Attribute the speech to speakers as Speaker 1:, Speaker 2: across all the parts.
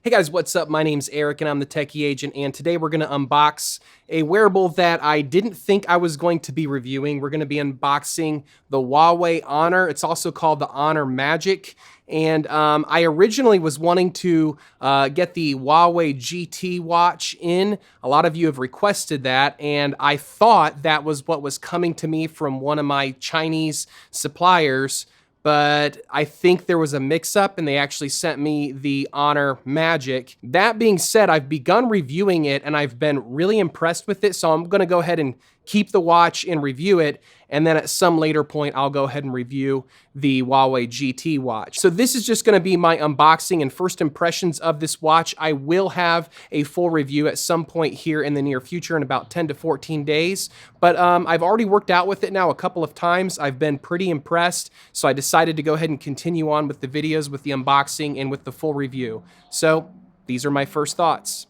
Speaker 1: Hey guys, what's up? My name's Eric and I'm the Techy Agent, and today we're going to unbox a wearable that I didn't think I was going to be reviewing. We're going to be unboxing the Huawei Honor. It's also called the Honor Magic, and I originally was wanting to get the Huawei GT watch in. A lot of you have requested that, and I thought that was what was coming to me from one of my Chinese suppliers. But I think there was a mix-up and they actually sent me the Honor Magic. That being said, I've begun reviewing it and I've been really impressed with it, so I'm gonna go ahead and keep the watch and review it, and then at some later point, I'll go ahead and review the Huawei GT watch. So this is just gonna be my unboxing and first impressions of this watch. I will have a full review at some point here in the near future in about 10 to 14 days, but I've already worked out with it now a couple of times. I've been pretty impressed, so I decided to go ahead and continue on with the videos, with the unboxing, and with the full review. So these are my first thoughts.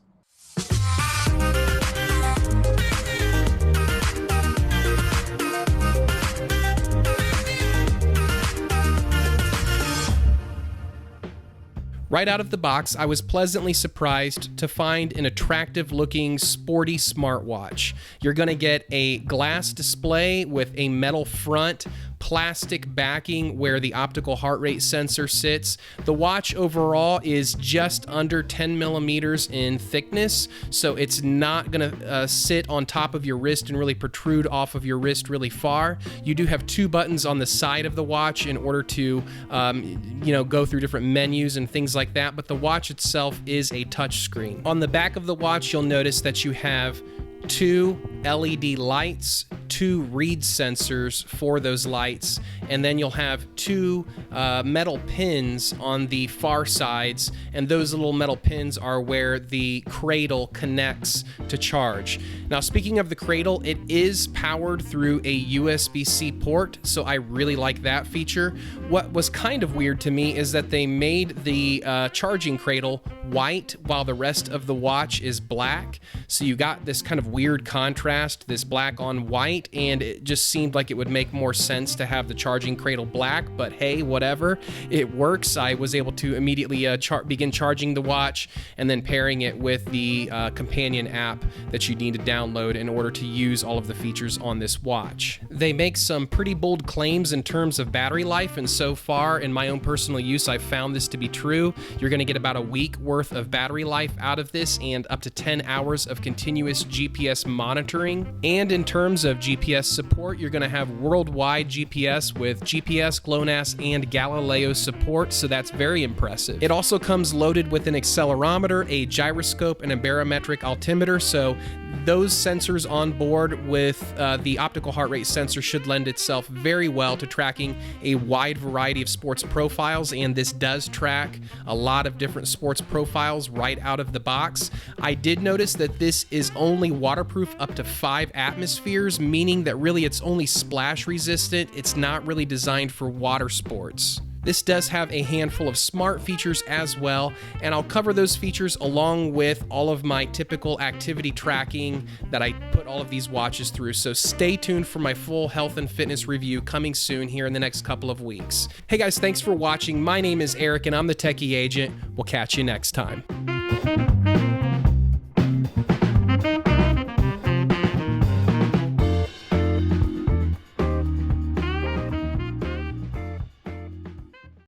Speaker 1: Right out of the box, I was pleasantly surprised to find an attractive looking sporty smartwatch. You're gonna get a glass display with a metal front, plastic backing where the optical heart rate sensor sits. The watch overall is just under 10 millimeters in thickness, so it's not gonna sit on top of your wrist and really protrude off of your wrist really far. You do have two buttons on the side of the watch in order to go through different menus and things like that, but the watch itself is a touch screen. On the back of the watch, you'll notice that you have two LED lights, two read sensors for those lights, and then you'll have two metal pins on the far sides, and those little metal pins are where the cradle connects to charge. Now, speaking of the cradle, it is powered through a USB-C port, so I really like that feature. What was kind of weird to me is that they made the charging cradle white while the rest of the watch is black, so you got this kind of weird contrast, this black on white, and it just seemed like it would make more sense to have the charging cradle black, but hey, whatever, it works. I was able to immediately begin charging the watch and then pairing it with the companion app that you need to download in order to use all of the features on this watch. They make some pretty bold claims in terms of battery life, and so far in my own personal use, I've found this to be true. You're gonna get about a week worth of battery life out of this and up to 10 hours of continuous GPS monitoring. And in terms of GPS support, you're going to have worldwide GPS with GPS, GLONASS, and Galileo support, so that's very impressive. It also comes loaded with an accelerometer, a gyroscope, and a barometric altimeter, so those sensors on board with the optical heart rate sensor should lend itself very well to tracking a wide variety of sports profiles, and this does track a lot of different sports profiles right out of the box. I did notice that this is only waterproof up to 5 atmospheres, meaning that really it's only splash resistant. It's not really designed for water sports. This does have a handful of smart features as well, and I'll cover those features along with all of my typical activity tracking that I put all of these watches through, so stay tuned for my full health and fitness review coming soon here in the next couple of weeks. Hey guys, thanks for watching. My name is Eric and I'm the Techy Agent. We'll catch you next time.